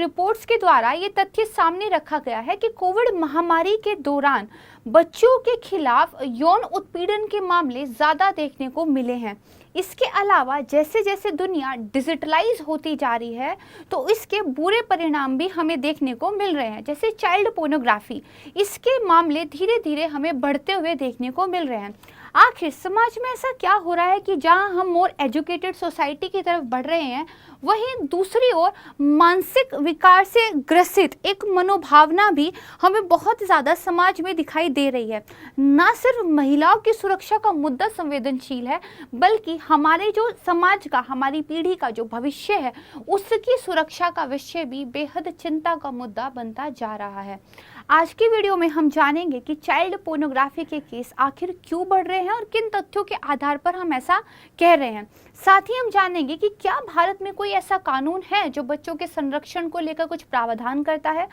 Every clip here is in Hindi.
रिपोर्ट्स के द्वारा ये तथ्य सामने रखा गया है कि कोविड महामारी के दौरान बच्चों के खिलाफ यौन उत्पीड़न के मामले ज़्यादा देखने को मिले हैं। इसके अलावा जैसे जैसे दुनिया डिजिटलाइज होती जा रही है तो इसके बुरे परिणाम भी हमें देखने को मिल रहे हैं, जैसे चाइल्ड पोर्नोग्राफी। इसके मामले धीरे धीरे हमें बढ़ते हुए देखने को मिल रहे हैं। आखिर समाज में ऐसा क्या हो रहा है कि जहां हम मोर एजुकेटेड सोसाइटी की तरफ बढ़ रहे हैं, वहीं दूसरी ओर मानसिक विकार से ग्रसित एक मनोभावना भी हमें बहुत ज़्यादा समाज में दिखाई दे रही है। न सिर्फ महिलाओं की सुरक्षा का मुद्दा संवेदनशील है, बल्कि हमारे जो समाज का, हमारी पीढ़ी का जो भविष्य है, उसकी सुरक्षा का विषय भी बेहद चिंता का मुद्दा बनता जा रहा है। आज की वीडियो में हम जानेंगे कि चाइल्ड पोर्नोग्राफी के केस आखिर क्यों बढ़ रहे हैं और किन तथ्यों के आधार पर हम ऐसा कह रहे हैं। साथ ही हम जानेंगे कि क्या भारत में कोई ऐसा कानून है जो बच्चों के संरक्षण को लेकर कुछ प्रावधान करता है,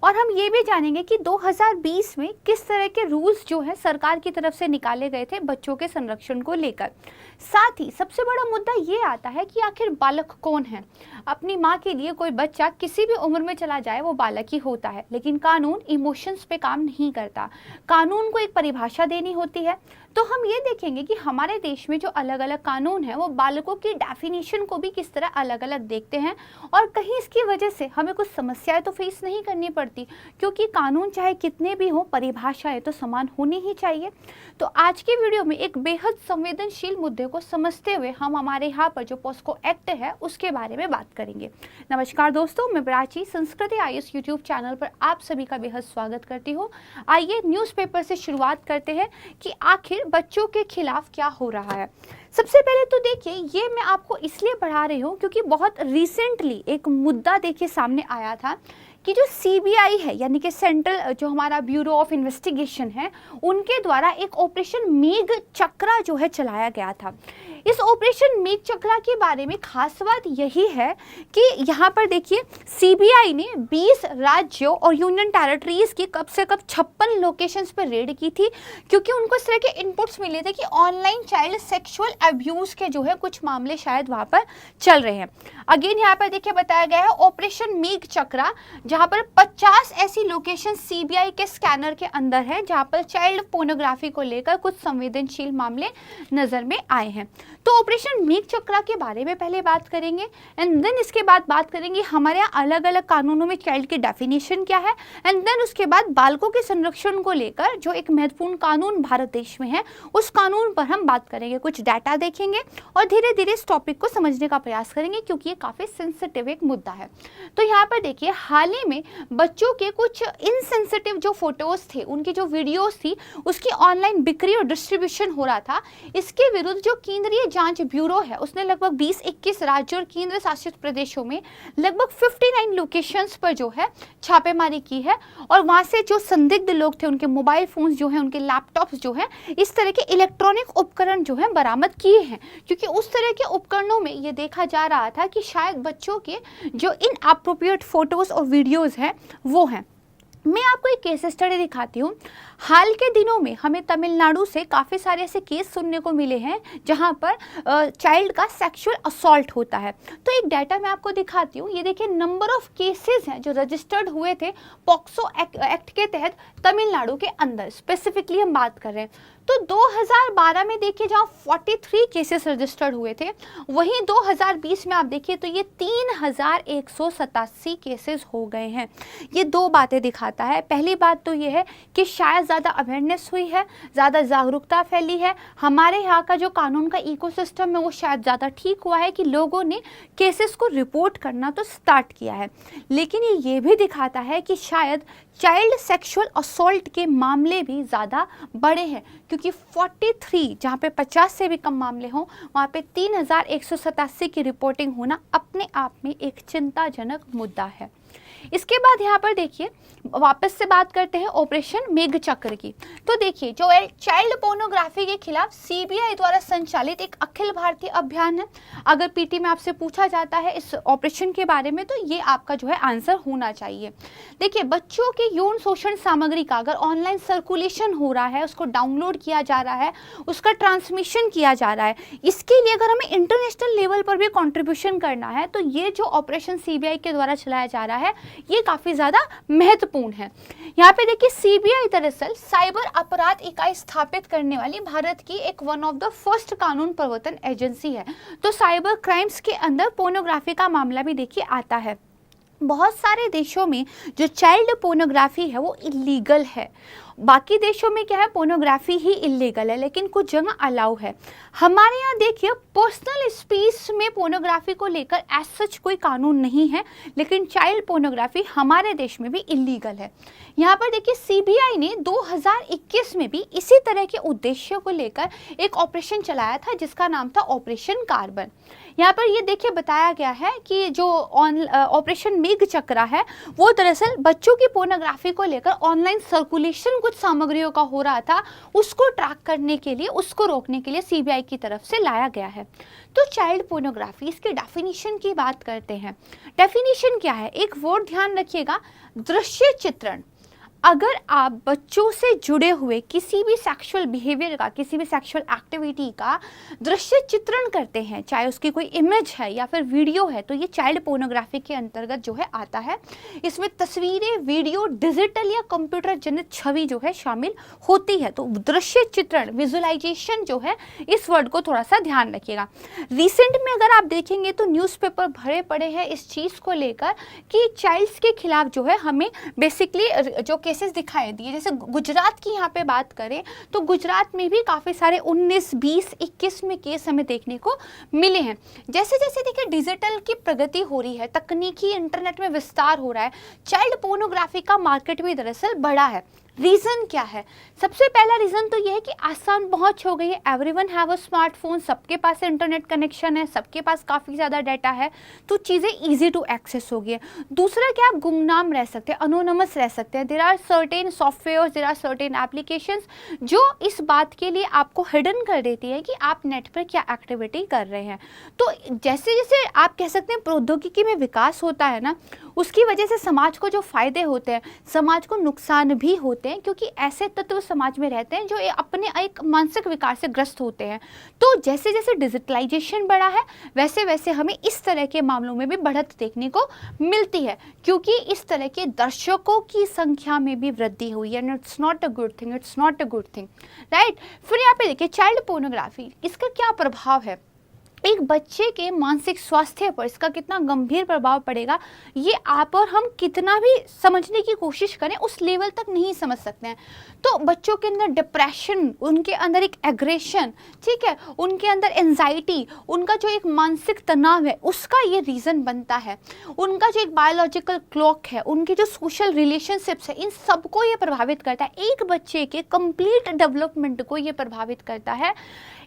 और हम ये भी जानेंगे कि 2020 में किस तरह के रूल्स जो है सरकार की तरफ से निकाले गए थे बच्चों के संरक्षण को लेकर। साथ ही सबसे बड़ा मुद्दा ये आता है कि आखिर बालक कौन है। अपनी माँ के लिए कोई बच्चा किसी भी उम्र में चला जाए वो बालक ही होता है, लेकिन कानून इमोशंस पे काम नहीं करता। कानून को एक परिभाषा देनी होती है। तो हम ये देखेंगे कि हमारे देश में जो अलग अलग कानून है वो बालकों की डेफिनेशन को भी किस तरह अलग अलग देखते हैं, और कहीं इसकी वजह से हमें कुछ समस्याएं तो फेस नहीं करनी पड़ती, क्योंकि कानून चाहे कितने भी हों, परिभाषाएं तो समान होनी ही चाहिए। तो आज की वीडियो में एक बेहद संवेदनशील मुद्दे को समझते हुए हम हमारे यहाँ पर जो पॉस्को एक्ट है उसके बारे में बात करेंगे। नमस्कार दोस्तों, मैं प्राची संस्कृति IAS यूट्यूब चैनल पर आप सभी का बेहद स्वागत करती हूँ। आइए न्यूज़पेपर से शुरुआत करते हैं कि आखिर बच्चों के खिलाफ क्या हो रहा है। सबसे पहले तो देखिए, ये मैं आपको इसलिए पढ़ा रही हूँ क्योंकि बहुत रिसेंटली एक मुद्दा देखिए सामने आया था कि जो CBI है, यानी कि सेंट्रल जो हमारा ब्यूरो ऑफ इन्वेस्टिगेशन है, उनके द्वारा एक ऑपरेशन मेघ चक्रा जो है चलाया गया था। इस ऑपरेशन मेघ चक्रा के बारे में खास बात यही है कि यहाँ पर देखिए CBI ने 20 राज्यों और यूनियन टेरिटरीज की कम से कम 56 लोकेशंस पर रेड की थी, क्योंकि उनको इस तरह के इनपुट्स मिले थे कि ऑनलाइन चाइल्ड सेक्सुअल अब्यूज के जो है कुछ मामले शायद वहाँ पर चल रहे हैं। अगेन यहाँ पर देखिए बताया गया है ऑपरेशन मेघ चक्रा, जहाँ पर 50 ऐसी लोकेशन CBI के स्कैनर के अंदर है जहाँ पर चाइल्ड पोर्नोग्राफी को लेकर कुछ संवेदनशील मामले नजर में आए हैं। तो ऑपरेशन मेघ चक्रा के बारे में पहले बात करेंगे, एंड देन इसके बाद बात करेंगे हमारे यहाँ अलग अलग कानूनों में चाइल्ड की डेफिनेशन क्या है, एंड देन उसके बाद बालकों के संरक्षण को लेकर जो एक महत्वपूर्ण कानून भारत देश में है उस कानून पर हम बात करेंगे, कुछ डाटा देखेंगे और धीरे धीरे इस टॉपिक को समझने का प्रयास करेंगे, क्योंकि ये काफी सेंसिटिव एक मुद्दा है। तो यहाँ पर देखिए हाल ही में बच्चों के कुछ इनसेंसिटिव जो फोटोज थे, उनकी जो वीडियोस थी, उसकी ऑनलाइन बिक्री और डिस्ट्रीब्यूशन हो रहा था। इसके विरुद्ध जो केंद्रीय जांच ब्यूरो है उसने लगभग 20-21 राज्यों और केंद्र शासित प्रदेशों में लगभग 59 लोकेशंस पर जो है छापेमारी की है, और वहां से जो संदिग्ध लोग थे उनके मोबाइल फोन्स जो है, उनके लैपटॉप्स जो है, इस तरह के इलेक्ट्रॉनिक उपकरण जो है बरामद किए हैं, क्योंकि उस तरह के उपकरणों में ये देखा जा रहा था कि शायद बच्चों के जो इनअप्रोप्रिएट फोटोज और वीडियोज हैं वो हैं। मैं आपको एक केस स्टडी दिखाती हूँ। हाल के दिनों में हमें तमिलनाडु से काफ़ी सारे ऐसे केस सुनने को मिले हैं जहाँ पर चाइल्ड का सेक्सुअल असॉल्ट होता है। तो एक डाटा मैं आपको दिखाती हूँ। ये देखिए नंबर ऑफ केसेस हैं जो रजिस्टर्ड हुए थे पॉक्सो एक्ट के तहत तमिलनाडु के अंदर, स्पेसिफिकली हम बात कर रहे हैं। तो 2012 में देखिए जहाँ 43 केसेस रजिस्टर्ड हुए थे, वहीं 2020 में आप देखिए तो ये 3187 केसेस हो गए हैं। ये दो बातें दिखाता है। पहली बात तो ये है कि शायद ज़्यादा अवेयरनेस हुई है, ज़्यादा जागरूकता फैली है, हमारे यहाँ का जो कानून का इकोसिस्टम है वो शायद ज़्यादा ठीक हुआ है कि लोगों ने केसेस को रिपोर्ट करना तो स्टार्ट किया है। लेकिन ये भी दिखाता है कि शायद चाइल्ड सेक्सुअल असॉल्ट के मामले भी ज़्यादा बड़े हैं, क्योंकि 43 जहाँ पे 50 से भी कम मामले हों, वहाँ पे 3187 की रिपोर्टिंग होना अपने आप में एक चिंताजनक मुद्दा है। इसके बाद यहाँ पर देखिए वापस से बात करते हैं ऑपरेशन मेघचक्र की। तो देखिए जो चाइल्ड पोर्नोग्राफी के खिलाफ सीबीआई द्वारा संचालित एक अखिल भारतीय अभियान है। अगर पीटी में आपसे पूछा जाता है इस ऑपरेशन के बारे में तो ये आपका जो है आंसर होना चाहिए। देखिए बच्चों के यौन शोषण सामग्री का अगर ऑनलाइन सर्कुलेशन हो रहा है, उसको डाउनलोड किया जा रहा है, उसका ट्रांसमिशन किया जा रहा है, इसके लिए अगर हमें इंटरनेशनल लेवल पर भी कंट्रीब्यूशन करना है तो ये जो ऑपरेशन सीबीआई के द्वारा चलाया जा रहा है ये काफ़ी ज़्यादा महत्वपूर्ण है। यहाँ पे देखिए सीबीआई दरअसल साइबर अपराध इकाई स्थापित करने वाली भारत की एक वन ऑफ द फर्स्ट कानून प्रवर्तन एजेंसी है। तो साइबर क्राइम्स के अंदर पोर्नोग्राफी का मामला भी देखिए आता है। बहुत सारे देशों में जो चाइल्ड पोर्नोग्राफी है वो इलीगल है। बाकी देशों में क्या है, पोर्नोग्राफी ही इलीगल है, लेकिन कुछ जगह अलाउ है। हमारे यहाँ देखिए पर्सनल स्पेस में पोर्नोग्राफी को लेकर एज सच कोई कानून नहीं है, लेकिन चाइल्ड पोर्नोग्राफी हमारे देश में भी इलीगल है। यहाँ पर देखिए सीबीआई ने 2021 में भी इसी तरह के उद्देश्य को लेकर एक ऑपरेशन चलाया था जिसका नाम था ऑपरेशन कार्बन। यहाँ पर ये देखिए बताया गया है कि जो ऑपरेशन मेघचक्र है वो दरअसल बच्चों की पोर्नोग्राफी को लेकर ऑनलाइन सर्कुलेशन कुछ सामग्रियों का हो रहा था, उसको ट्रैक करने के लिए, उसको रोकने के लिए सीबीआई की तरफ से लाया गया है। तो चाइल्ड पोर्नोग्राफी, इसके डेफिनेशन की बात करते हैं। डेफिनेशन क्या है, एक वर्ड ध्यान रखिएगा, दृश्य चित्रण। अगर आप बच्चों से जुड़े हुए किसी भी सेक्सुअल बिहेवियर का, किसी भी सेक्सुअल एक्टिविटी का दृश्य चित्रण करते हैं, चाहे उसकी कोई इमेज है या फिर वीडियो है, तो ये चाइल्ड पोर्नोग्राफी के अंतर्गत जो है आता है। इसमें तस्वीरें, वीडियो, डिजिटल या कंप्यूटर जनित छवि जो है शामिल होती है। तो दृश्य चित्रण, विजुअलाइजेशन जो है, इस वर्ड को थोड़ा सा ध्यान रखिएगा। रिसेंट में अगर आप देखेंगे तो न्यूज़पेपर भरे पड़े हैं इस चीज़ को लेकर कि चाइल्ड्स के खिलाफ जो है हमें बेसिकली जो केसेस दिखाई दिए। जैसे गुजरात की यहाँ पे बात करें तो गुजरात में भी काफ़ी सारे 19, 20, 21 में केस हमें देखने को मिले हैं। जैसे जैसे देखिए डिजिटल की प्रगति हो रही है, तकनीकी इंटरनेट में विस्तार हो रहा है, चाइल्ड पोर्नोग्राफी का मार्केट भी दरअसल बढ़ा है। रीज़न क्या है? सबसे पहला रीज़न तो यह है कि आसान पहुंच हो गई है। एवरीवन हैव अ स्मार्टफोन, सबके पास इंटरनेट कनेक्शन है, सबके पास काफ़ी ज़्यादा डाटा है, तो चीज़ें इजी टू एक्सेस हो गई है। दूसरा क्या, आप गुमनाम रह सकते हैं, अनोनिमस रह सकते हैं। There are certain software, there are certain applications जो इस बात के लिए आपको हिडन कर देती है कि आप नेट पर क्या एक्टिविटी कर रहे हैं। तो जैसे जैसे आप कह सकते हैं प्रौद्योगिकी में विकास होता है ना, उसकी वजह से समाज को जो फ़ायदे होते हैं, समाज को नुकसान भी होते हैं, क्योंकि ऐसे तत्व समाज में रहते हैं जो अपने एक मानसिक विकार से ग्रस्त होते हैं। तो जैसे जैसे डिजिटलाइजेशन बढ़ा है वैसे वैसे हमें इस तरह के मामलों में भी बढ़त देखने को मिलती है, क्योंकि इस तरह के दर्शकों की संख्या में भी वृद्धि हुई है। It's not a good thing, it's not a good thing, right. फिर यहाँ पे देखिए चाइल्ड पोर्नोग्राफी, इसका क्या प्रभाव है एक बच्चे के मानसिक स्वास्थ्य पर, इसका कितना गंभीर प्रभाव पड़ेगा, ये आप और हम कितना भी समझने की कोशिश करें उस लेवल तक नहीं समझ सकते हैं। तो बच्चों के अंदर डिप्रेशन, उनके अंदर एक एग्रेशन, ठीक है, उनके अंदर एंजाइटी, उनका जो एक मानसिक तनाव है उसका ये रीज़न बनता है। उनका जो एक बायोलॉजिकल क्लॉक है, उनके जो सोशल रिलेशनशिप्स है, इन सबको ये प्रभावित करता है। एक बच्चे के कंप्लीट डेवलपमेंट को ये प्रभावित करता है।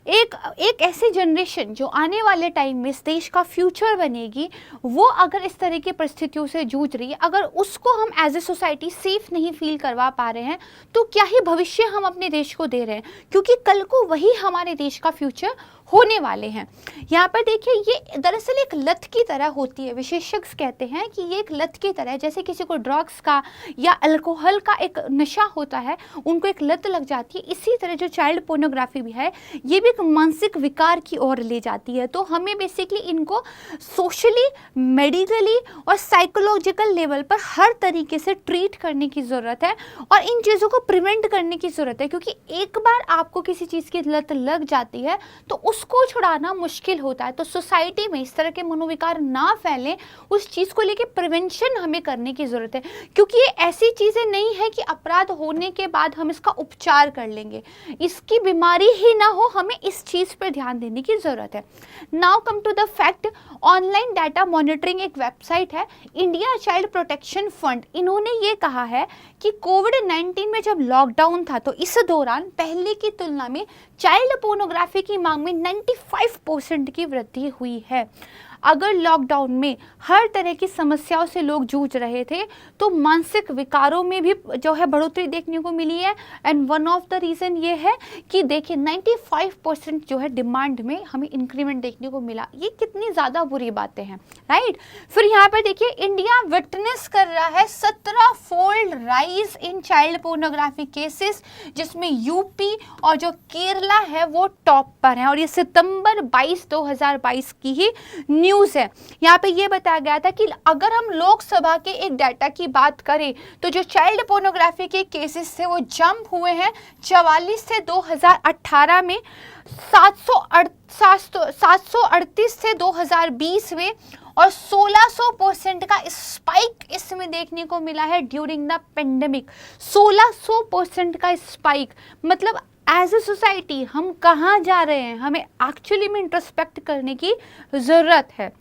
एक ऐसी जनरेशन जो आने वाले टाइम में इस देश का फ्यूचर बनेगी, वो अगर इस तरह की परिस्थितियों से जूझ रही है, अगर उसको हम एज ए सोसाइटी सेफ नहीं फील करवा पा रहे हैं, तो क्या ही भविष्य हम अपने देश को दे रहे हैं, क्योंकि कल को वही हमारे देश का फ्यूचर होने वाले हैं। यहाँ पर देखिए ये दरअसल एक लत की तरह होती है। विशेषज्ञ कहते हैं कि ये एक लत की तरह है, जैसे किसी को ड्रग्स का या अल्कोहल का एक नशा होता है, उनको एक लत लग जाती है, इसी तरह जो चाइल्ड पोर्नोग्राफी भी है ये भी एक मानसिक विकार की ओर ले जाती है। तो हमें बेसिकली इनको सोशली, मेडिकली और साइकोलॉजिकल लेवल पर हर तरीके से ट्रीट करने की ज़रूरत है और इन चीज़ों को प्रिवेंट करने की ज़रूरत है, क्योंकि एक बार आपको किसी चीज़ की लत लग जाती है तो उसको छुड़ाना मुश्किल होता है। तो सोसाइटी में इस तरह के मनोविकार ना फैलें, उस चीज़ को लेके प्रिवेंशन हमें करने की ज़रूरत है, क्योंकि ये ऐसी चीज़ें नहीं है कि अपराध होने के बाद हम इसका उपचार कर लेंगे। इसकी बीमारी ही ना हो, हमें इस चीज़ पर ध्यान देने की ज़रूरत है। Now come to the fact, online data monitoring एक वेबसाइट है, इंडिया चाइल्ड प्रोटेक्शन फंड, इन्होंने ये कहा है कि कोविड-19 में जब लॉकडाउन था तो इस दौरान पहले की तुलना में चाइल्ड पोर्नोग्राफी की मांग में 95% की वृद्धि हुई है। अगर लॉकडाउन में हर तरह की समस्याओं से लोग जूझ रहे थे तो मानसिक विकारों में भी जो है बढ़ोतरी देखने को मिली है। And one of the reason ये है कि देखिए 95% जो है डिमांड में हमें इंक्रीमेंट देखने को मिला। ये कितनी ज़्यादा बुरी बातें हैं, राइट। फिर यहाँ पर देखिए इंडिया विटनेस कर रहा है 17 fold rise in child pornography cases, जिसमें यूपी और जो केरला है वो टॉप पर है। और ये सितंबर 22, 2022 की ही न्यूज़ है। यहाँ पे ये बताया गया था कि अगर हम लोकसभा के एक डाटा की बात करें तो जो चाइल्ड पोर्नोग्राफी के केसेस थे वो जंप हुए हैं 44 से 2018 में, 738 से 2020 में, और 1600% का स्पाइक इसमें देखने को मिला है ड्यूरिंग द पेंडेमिक। 1600% का स्पाइक, मतलब एज ए सोसाइटी हम कहाँ जा रहे हैं, हमें एक्चुअली में इंट्रोस्पेक्ट करने की ज़रूरत है।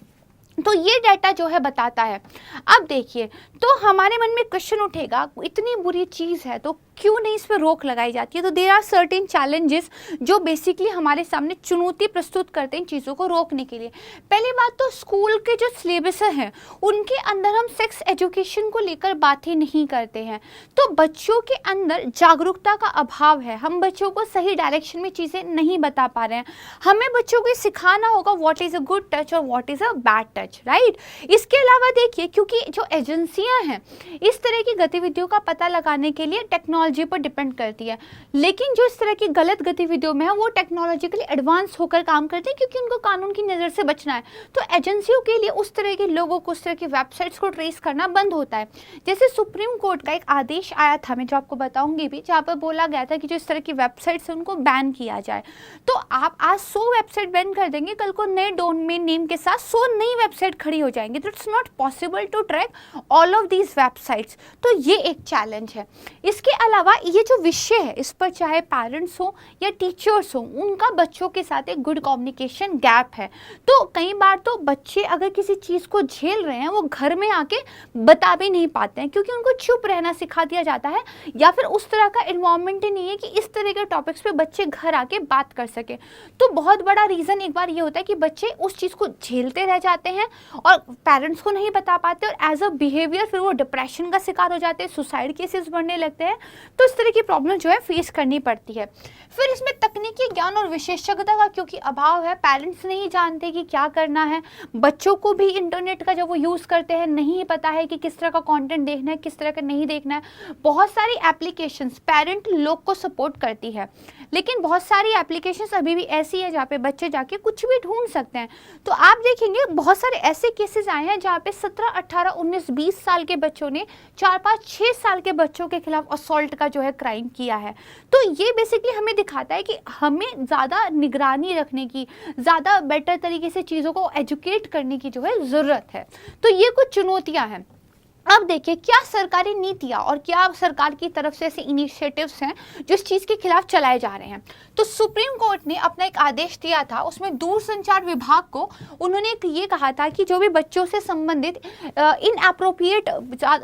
तो ये डाटा जो है बताता है। अब देखिए, तो हमारे मन में क्वेश्चन उठेगा, इतनी बुरी चीज़ है तो क्यों नहीं इस पर रोक लगाई जाती है। तो देयर आर सर्टेन चैलेंजेस जो बेसिकली हमारे सामने चुनौती प्रस्तुत करते हैं इन चीज़ों को रोकने के लिए। पहली बात तो स्कूल के जो सिलेबस हैं उनके अंदर हम सेक्स एजुकेशन को लेकर बात ही नहीं करते हैं। तो बच्चों के अंदर जागरूकता का अभाव है, हम बच्चों को सही डायरेक्शन में चीज़ें नहीं बता पा रहे हैं। हमें बच्चों को सिखाना होगा what is a good touch और what is a bad touch, right. इसके अलावा देखिए, क्योंकि जो एजेंसियां हैं इस तरह की गतिविधियों का पता लगाने के लिए टेक्नोलॉजी पर डिपेंड करती है, लेकिन जो इस तरह की गलत गतिविधियों में है वो टेक्नोलॉजिकली एडवांस होकर काम करते हैं क्योंकि उनको कानून की नज़र से बचना है। तो एजेंसियों के लिए उस तरह के लोगों को, उस तरह की वेबसाइट्स को ट्रेस करना बंद होता है। जैसे सुप्रीम कोर्ट का एक आदेश आया था, मैं जो आपको बताऊंगी भी, जहाँ पर बोला गया था कि जो इस तरह की वेबसाइट्स है उनको बैन किया जाए। तो आप आज 100 वेबसाइट बैन कर देंगे, कल को नए डोमेन नेम के साथ 100 नई वेबसाइट खड़ी हो जाएंगी। तो it's not possible to track all of these websites. तो ये एक चैलेंज है। इसके अलावा ये जो विषय है इस पर चाहे पेरेंट्स हो या टीचर्स हो, उनका बच्चों के साथ एक गुड कम्युनिकेशन गैप है। तो कई बार तो बच्चे अगर किसी चीज़ को झेल रहे हैं वो घर में आके बता भी नहीं पाते हैं क्योंकि उनको चुप रहना सिखा दिया जाता है, या फिर उस तरह का एनवायरनमेंट ही नहीं है कि इस तरह के टॉपिक्स पे बच्चे घर आके बात कर सके। तो बहुत बड़ा रीज़न एक बार ये होता है कि बच्चे उस चीज़ को झेलते रह जाते हैं और पेरेंट्स को नहीं बता पाते, और एज अ बिहेवियर फिर वो डिप्रेशन का शिकार हो जाते हैं, सुसाइड केसेस बढ़ने लगते हैं। तो इस तरह की प्रॉब्लम जो है फेस करनी पड़ती है। फिर इसमें तकनीकी ज्ञान और विशेषज्ञता का क्योंकि अभाव है, पेरेंट्स नहीं जानते कि क्या करना है। बच्चों को भी इंटरनेट का जब वो यूज़ करते हैं नहीं पता है कि किस तरह का कंटेंट देखना है, किस तरह का नहीं देखना है। बहुत सारी एप्लीकेशंस पेरेंट लोग को सपोर्ट करती है, लेकिन बहुत सारी एप्लीकेशंस अभी भी ऐसी है जहाँ पे बच्चे जाके कुछ भी ढूंढ सकते हैं। तो आप देखेंगे बहुत सारे ऐसे केसेस आए हैं जहाँ पे 17, 18, 19, 20 साल के बच्चों ने 4, 5, 6 साल के बच्चों के खिलाफ असॉल्ट का जो है क्राइम किया है। तो ये बेसिकली हमें दिखाता है कि हमें ज़्यादा निगरानी रखने की, ज़्यादा बेटर तरीके से चीज़ों को एजुकेट करने की जो है ज़रूरत है। तो ये कुछ चुनौतियाँ हैं। अब देखिए, क्या सरकारी नीतियाँ और क्या सरकार की तरफ से ऐसे इनिशिएटिव्स हैं जो इस चीज़ के खिलाफ चलाए जा रहे हैं। तो सुप्रीम कोर्ट ने अपना एक आदेश दिया था, उसमें दूरसंचार विभाग को उन्होंने ये कहा था कि जो भी बच्चों से संबंधित इनएप्रोप्रिएट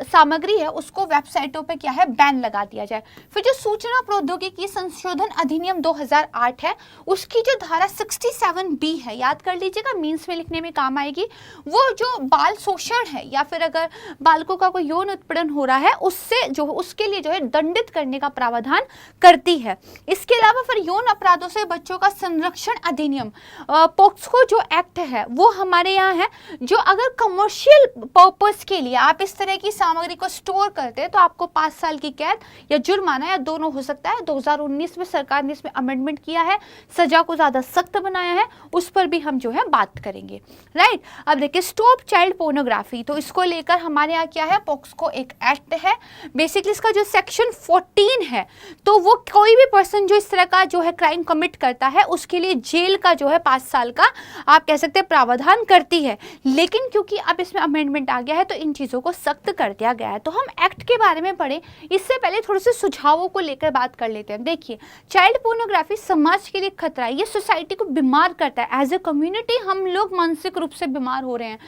सामग्री है उसको वेबसाइटों पे क्या है बैन लगा दिया जाए। फिर जो सूचना प्रौद्योगिकी संशोधन अधिनियम 2008 है, उसकी जो धारा 67B है, याद कर लीजिएगा, मीन्स में लिखने में काम आएगी। वो जो बाल शोषण है या फिर अगर बालकों का कोई यौन उत्पीड़न हो रहा है उससे जो उसके लिए जो है दंडित करने का प्रावधान करती है। इसके अलावा फिर यौन अपराधों से बच्चों का संरक्षण अधिनियम पोक्सो जो एक्ट है वो हमारे यहाँ है, जो अगर कमर्शियल पर्पस के लिए आप इस तरह की सामग्री को स्टोर करते हैं तो आपको 5 साल की कैद या जुर्माना या दोनों हो सकता है। 2019 में सरकार ने इसमें अमेंडमेंट किया है, सजा को ज़्यादा सख्त बनाया है, उस पर भी हम जो है बात करेंगे, राइट। अब देखिए, स्टॉप चाइल्ड पोर्नोग्राफी, तो इसको लेकर हमारे यहाँ क्या है, पोक्सो एक एक्ट है। बेसिकली इसका जो सेक्शन 14 है, तो वो कोई भी पर्सन जो इस तरह का जो है क्राइम कमिट करता है उसके लिए जेल का जो है 5 साल का आप कह सकते हैं प्रावधान करती है। लेकिन क्योंकि अब इसमें अमेंडमेंट आ गया है तो इन चीज़ों को सख्त कर दिया गया है। तो हम एक्ट के बारे में पढ़ें, इससे पहले थोड़े से सुझावों को लेकर बात कर लेते हैं। देखिए, चाइल्ड पोर्नोग्राफी समाज के लिए खतरा है, ये सोसाइटी को बीमार करता है। एज ए कम्युनिटी हम लोग मानसिक रूप से बीमार हो रहे हैं।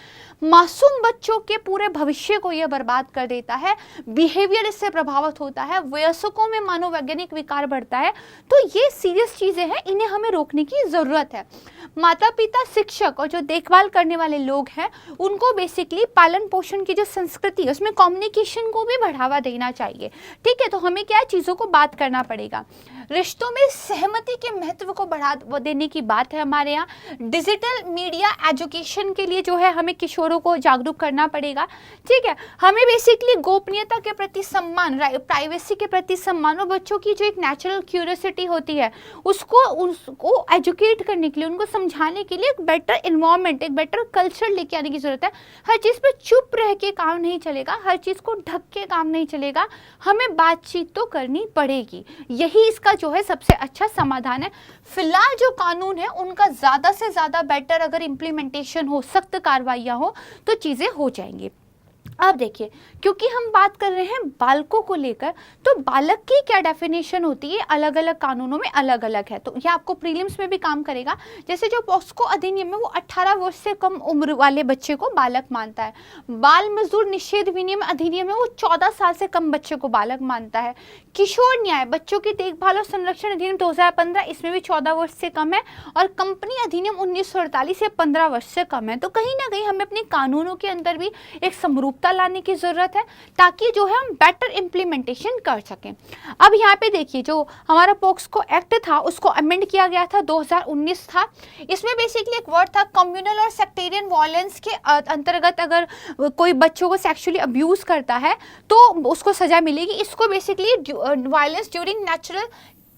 मासूम बच्चों के पूरे भविष्य को यह बर्बाद कर देता है, बिहेवियर इससे प्रभावित होता है, वयस्कों में मनोवैज्ञानिक विकार बढ़ता है। तो ये सीरियस चीजें हैं, इन्हें हमें रोकने की जरूरत है। माता पिता, शिक्षक और जो देखभाल करने वाले लोग हैं उनको बेसिकली पालन पोषण की जो संस्कृति है उसमें कम्युनिकेशन को भी बढ़ावा देना चाहिए। ठीक है, तो हमें क्या चीज़ों को बात करना पड़ेगा। रिश्तों में सहमति के महत्व को बढ़ा देने की बात है हमारे यहाँ। डिजिटल मीडिया एजुकेशन के लिए जो है हमें किशोरों को जागरूक करना पड़ेगा। ठीक है, हमें बेसिकली गोपनीयता के प्रति सम्मान, प्राइवेसी के प्रति सम्मान और बच्चों की जो एक नेचुरल क्यूरियोसिटी होती है उसको एजुकेट करने के लिए, उनको समझाने के लिए एक बेटर इन्वायरमेंट, एक बेटर कल्चर लेके आने की जरूरत है। हर चीज़ पे चुप रह के काम नहीं चलेगा, हर चीज़ को ढक के काम नहीं चलेगा, हमें बातचीत तो करनी पड़ेगी। यही इसका जो है सबसे अच्छा समाधान है। फिलहाल जो कानून है उनका ज़्यादा से ज़्यादा बेटर अगर इम्प्लीमेंटेशन हो, सख्त कार्रवाइयाँ हो तो चीज़ें हो जाएंगी। अब देखिए, क्योंकि हम बात कर रहे हैं बालकों को लेकर, तो बालक की क्या डेफिनेशन होती है अलग अलग कानूनों में अलग अलग है। तो यह आपको प्रीलिम्स में भी काम करेगा। जैसे जो पॉक्सो अधिनियम है वो 18 वर्ष से कम उम्र वाले बच्चे को बालक मानता है। बाल मजदूर निषेध अधिनियम है वो 14 साल से कम बच्चे को बालक मानता है। किशोर न्याय बच्चों की देखभाल और संरक्षण अधिनियम 2015, इसमें भी 14 वर्ष से कम है। और कंपनी अधिनियम 1948 से 15 वर्ष से कम है। तो कहीं ना कहीं हमें अपने कानूनों के अंदर भी एक समरूपता लाने की जरूरत है ताकि जो है हम बेटर इम्प्लीमेंटेशन कर सकें। अब यहाँ पे देखिए, जो हमारा पॉक्सो एक्ट था उसको अमेंड किया गया था, 2019 था। इसमें बेसिकली एक वर्ड था कम्युनल और सेक्टेरियन वायलेंस के अंतर्गत अगर कोई बच्चों को सेक्सुअली अब्यूज करता है तो उसको सजा मिलेगी। इसको बेसिकली वायलेंस ड्यूरिंग नेचुरल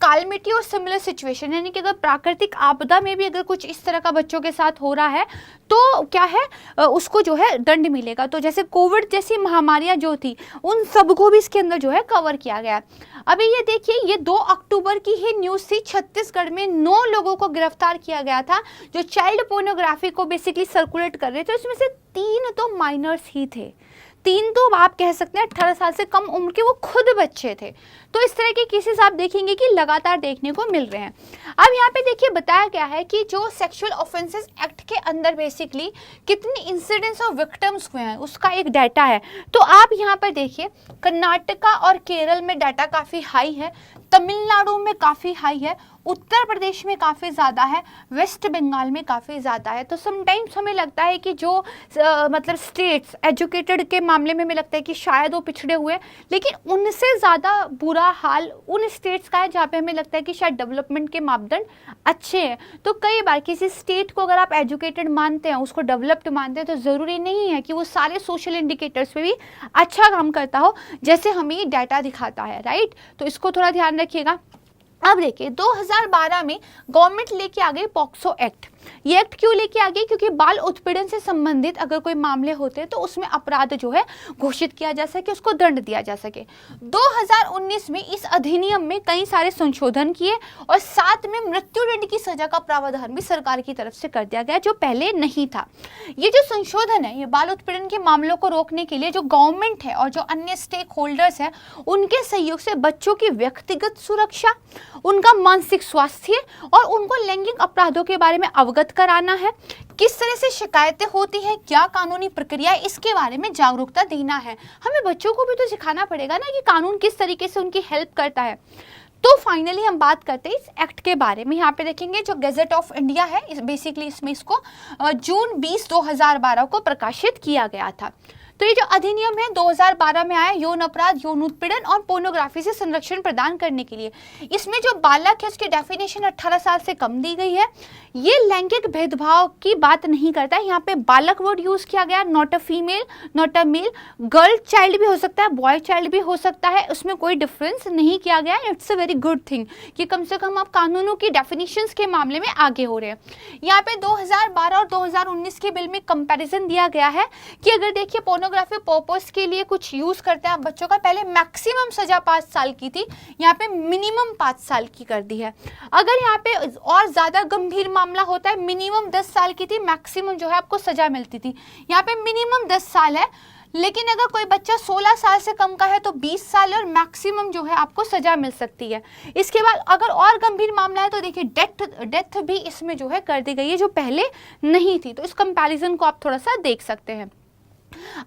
कालमिटी और सिमिलर सिचुएशन, यानी कि अगर प्राकृतिक आपदा में भी अगर कुछ इस तरह का बच्चों के साथ हो रहा है तो क्या है, उसको जो है दंड मिलेगा। तो जैसे कोविड जैसी महामारियां जो थी उन सबको भी इसके अंदर जो है कवर किया गया। अभी ये देखिए, ये 2 अक्टूबर की ही न्यूज़ थी। छत्तीसगढ़ में 9 लोगों को गिरफ्तार किया गया था जो चाइल्ड पोर्नोग्राफी को बेसिकली सर्कुलेट कर रहे थे। उसमें से 3 तो माइनर्स ही थे, 3 तो आप कह सकते हैं 18 साल से कम उम्र के वो खुद बच्चे थे। तो इस तरह के केसेस आप देखेंगे कि लगातार देखने को मिल रहे हैं। अब यहाँ पे देखिए बताया गया है कि जो सेक्सुअल ऑफेंसेस एक्ट के अंदर बेसिकली कितनी इंसिडेंट्स और विक्टिम्स हुए हैं उसका एक डाटा है। तो आप यहाँ पर देखिए, कर्नाटका और केरल में डाटा काफ़ी हाई है, तमिलनाडु में काफ़ी हाई है, उत्तर प्रदेश में काफ़ी ज़्यादा है, वेस्ट बंगाल में काफ़ी ज़्यादा है। तो समटाइम्स हमें लगता है कि जो मतलब स्टेट्स एजुकेटेड के मामले में हमें लगता है कि शायद वो पिछड़े हुए हैं, लेकिन उनसे ज़्यादा बुरा हाल उन स्टेट्स का है जहाँ पे हमें लगता है कि शायद डेवलपमेंट के मापदंड अच्छे हैं। तो कई बार किसी स्टेट को अगर आप एजुकेटेड मानते हैं, उसको डेवलप्ड मानते हैं, तो ज़रूरी नहीं है कि वो सारे सोशल इंडिकेटर्स पे भी अच्छा काम करता हो जैसे हमें ये डाटा दिखाता है, राइट। तो इसको थोड़ा ध्यान रखिएगा। अब देखिए, 2012 में गवर्नमेंट लेके आ गई पॉक्सो एक्ट। ये एक्ट क्यों लेके आ गई? क्योंकि बाल उत्पीड़न से संबंधित अगर कोई मामले होते हैं तो उसमें अपराध जो है घोषित किया जा सके, उसको दंड दिया जा सके। 2019 में इस अधिनियम में कई सारे संशोधन किए और साथ में मृत्युदंड की सजा का प्रावधान भी सरकार की तरफ से कर दिया गया, जो पहले नहीं था। ये जो संशोधन है, ये बाल उत्पीड़न के मामलों को रोकने के लिए जो गवर्नमेंट है और जो अन्य स्टेक होल्डर्स है उनके सहयोग से बच्चों की व्यक्तिगत सुरक्षा, उनका मानसिक स्वास्थ्य और उनको लैंगिक अपराधों के बारे में अवगत कराना है। किस तरह से शिकायतें होती हैं, क्या कानूनी प्रक्रिया है, इसके बारे में जागरूकता देना है। हमें बच्चों को भी तो सिखाना पड़ेगा ना कि कानून किस तरीके से उनकी हेल्प करता है। तो फाइनली हम बात करते हैं इस एक्ट के बारे में। यहाँ पे देखेंगे जो गैजेट ऑफ इंडिया है, बेसिकली इसमें इसको जून 20, 2012 को प्रकाशित किया गया था। तो ये जो अधिनियम है 2012 में आया, यौन अपराध, यौन उत्पीड़न और पोर्नोग्राफी से संरक्षण प्रदान करने के लिए। इसमें जो बालक है उसकी डेफिनेशन 18 साल से कम दी गई है। ये लैंगिक भेदभाव की बात नहीं करता है। यहाँ पे बालक वर्ड यूज किया गया, not a female, not a male. Girl child भी हो सकता है, बॉय चाइल्ड भी हो सकता है, उसमें कोई डिफरेंस नहीं किया गया। It's a very good thing कि कम से कम आप कानूनों की डेफिनेशंस के मामले में आगे हो रहे हैं। यहाँ पे 2012 और 2019 के बिल में कंपैरिजन दिया गया है कि अगर देखिए पोर्नोग्राफी पर्पस के लिए कुछ यूज करते हैं आप बच्चों का, पहले मैक्सिमम सजा 5 साल की थी, यहाँ पे मिनिमम 5 साल की कर दी है। अगर यहाँ पे और ज्यादा गंभीर मामला होता है, मिनिमम 10 साल की थी, मैक्सिमम जो है आपको सजा मिलती थी, यहाँ पे मिनिमम 10 साल है। लेकिन अगर कोई बच्चा 16 साल से कम का है तो 20 साल और मैक्सिमम जो है आपको सजा मिल सकती है। इसके बाद अगर और गंभीर मामला है तो देखिए डेथ भी इसमें जो है कर दी गई है, जो पहले नहीं थी। तो इस कंपैरिजन को आप थोड़ा सा देख सकते हैं।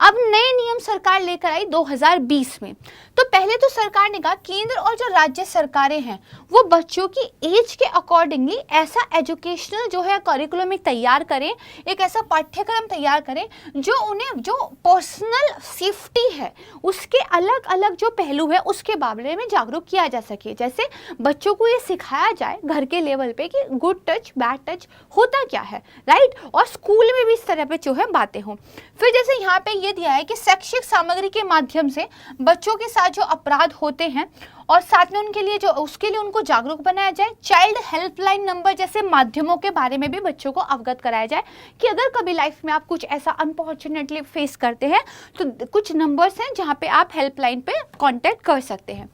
अब नए नियम सरकार लेकर आई 2020 में। तो पहले तो सरकार ने कहा केंद्र और जो राज्य सरकारें हैं वो बच्चों की एज के अकॉर्डिंगली ऐसा एजुकेशनल जो है करिकुलम एक तैयार करें, एक ऐसा पाठ्यक्रम तैयार करें जो उन्हें जो पर्सनल सेफ्टी है उसके अलग अलग जो पहलू है उसके बारे में जागरूक किया जा सके। जैसे बच्चों को ये सिखाया जाए घर के लेवल पे कि गुड टच बैड टच होता क्या है, राइट, और स्कूल में भी इस तरह पे जो है बातें हों। फिर जैसे यहाँ पे ये दिया है कि शैक्षिक सामग्री के माध्यम से बच्चों के साथ जो अपराध होते हैं और साथ में उनके लिए जो उसके लिए उनको जागरूक बनाया जाए। चाइल्ड हेल्पलाइन नंबर जैसे माध्यमों के बारे में भी बच्चों को अवगत कराया जाए कि अगर कभी लाइफ में आप कुछ ऐसा अनफॉर्चुनेटली फेस करते हैं तो कुछ नंबर्स हैं जहां पे आप हेल्पलाइन पे कांटेक्ट कर सकते हैं।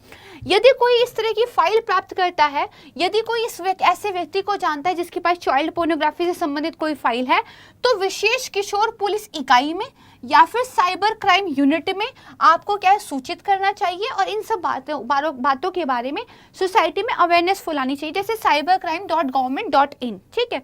यदि कोई इस तरह की फाइल प्राप्त करता है, यदि कोई ऐसे व्यक्ति को जानता है जिसके पास चाइल्ड पोर्नोग्राफी से संबंधित कोई फाइल है, तो विशेष किशोर पुलिस इकाई में या फिर साइबर क्राइम यूनिट में आपको क्या है सूचित करना चाहिए और इन सब बातों के बारे में सोसाइटी में अवेयरनेस फैलानी चाहिए, जैसे cybercrime.government.in। ठीक है।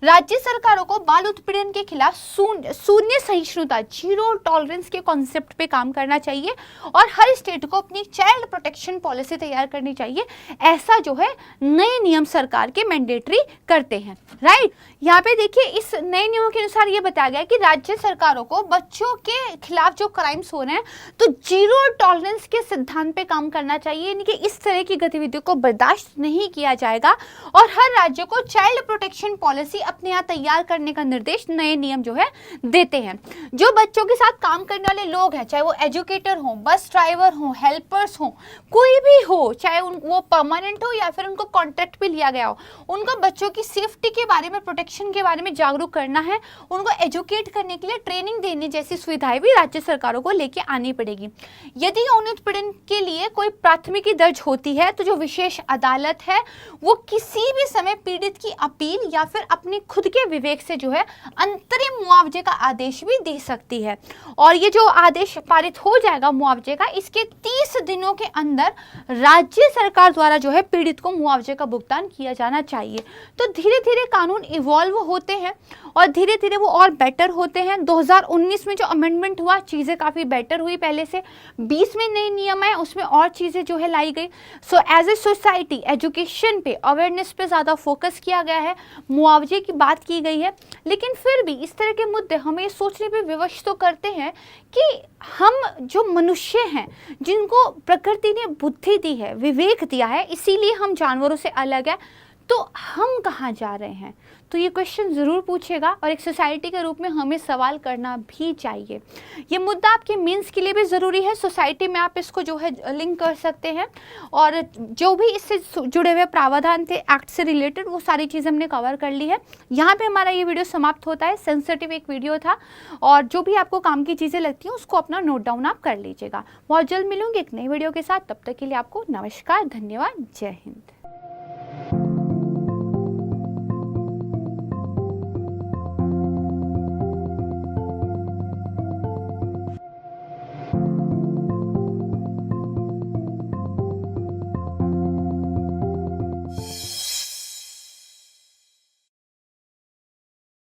राज्य सरकारों को बाल उत्पीड़न के खिलाफ शून्य सहिष्णुता, जीरो टॉलरेंस के कॉन्सेप्ट पे काम करना चाहिए और हर स्टेट को अपनी चाइल्ड प्रोटेक्शन पॉलिसी तैयार करनी चाहिए। ऐसा जो है नए नियम सरकार के मैंडेटरी करते हैं, राइट। यहाँ पे देखिए इस नए नियमों के अनुसार ये बताया गया कि राज्य सरकारों को बच्चों के खिलाफ जो क्राइम्स हो रहे हैं तो जीरो टॉलरेंस के सिद्धांत पे काम करना चाहिए, यानी कि इस तरह की गतिविधियों को बर्दाश्त नहीं किया जाएगा और हर राज्य को चाइल्ड प्रोटेक्शन पॉलिसी अपने यहाँ तैयार करने का निर्देश नए नियम जो है देते हैं। जो बच्चों के साथ काम करने वाले लोग हैं, चाहे वो एजुकेटर हो, बस ड्राइवर हो, हेल्पर्स हो, कोई भी हो, चाहे वो परमानेंट हो या फिर उनको कॉन्ट्रैक्ट पे लिया गया हो, उनको बच्चों की सेफ्टी के बारे में, प्रोटेक्शन के बारे में जागरूक करना है। उनको एजुकेट करने के लिए ट्रेनिंग देने जैसी सुविधाएं भी राज्य सरकारों को लेके आनी पड़ेगी। यदि यौन उत्पीड़न के लिए कोई प्राथमिकी दर्ज होती है तो जो विशेष अदालत है वो किसी भी समय पीड़ित की अपील या फिर अपने खुद के विवेक से जो है अंतरिम मुआवजे का आदेश भी दे सकती है। और ये जो आदेश पारित हो जाएगा मुआवजे का, इसके 30 दिनों के अंदर राज्य सरकार द्वारा जो है पीड़ित को मुआवजे का भुगतान किया जाना चाहिए। तो धीरे धीरे कानून इवॉल्व होते हैं और धीरे धीरे वो और बेटर होते हैं। 2019 में जो अमेंडमेंट हुआ चीज़ें काफ़ी बेटर हुई पहले से। 20 में नए नियम आए उसमें और चीज़ें जो है लाई गई। So as a society education पे, अवेयरनेस पे ज़्यादा फोकस किया गया है, मुआवजे की बात की गई है। लेकिन फिर भी इस तरह के मुद्दे हमें ये सोचने पे विवश तो करते हैं कि हम जो मनुष्य हैं जिनको प्रकृति ने बुद्धि दी है, विवेक दिया है, इसीलिए हम जानवरों से अलग है, तो हम कहाँ जा रहे हैं? तो ये क्वेश्चन ज़रूर पूछेगा और एक सोसाइटी के रूप में हमें सवाल करना भी चाहिए। ये मुद्दा आपके मेंस के लिए भी ज़रूरी है। सोसाइटी में आप इसको जो है लिंक कर सकते हैं और जो भी इससे जुड़े हुए प्रावधान थे एक्ट से रिलेटेड वो सारी चीज़ हमने कवर कर ली है। यहाँ पे हमारा ये वीडियो समाप्त होता है। सेंसिटिव एक वीडियो था और जो भी आपको काम की चीज़ें लगती हैं उसको अपना नोट डाउन आप कर लीजिएगा। बहुत जल्द मिलूंगी एक नई वीडियो के साथ। तब तक के लिए आपको नमस्कार, धन्यवाद, जय हिंद।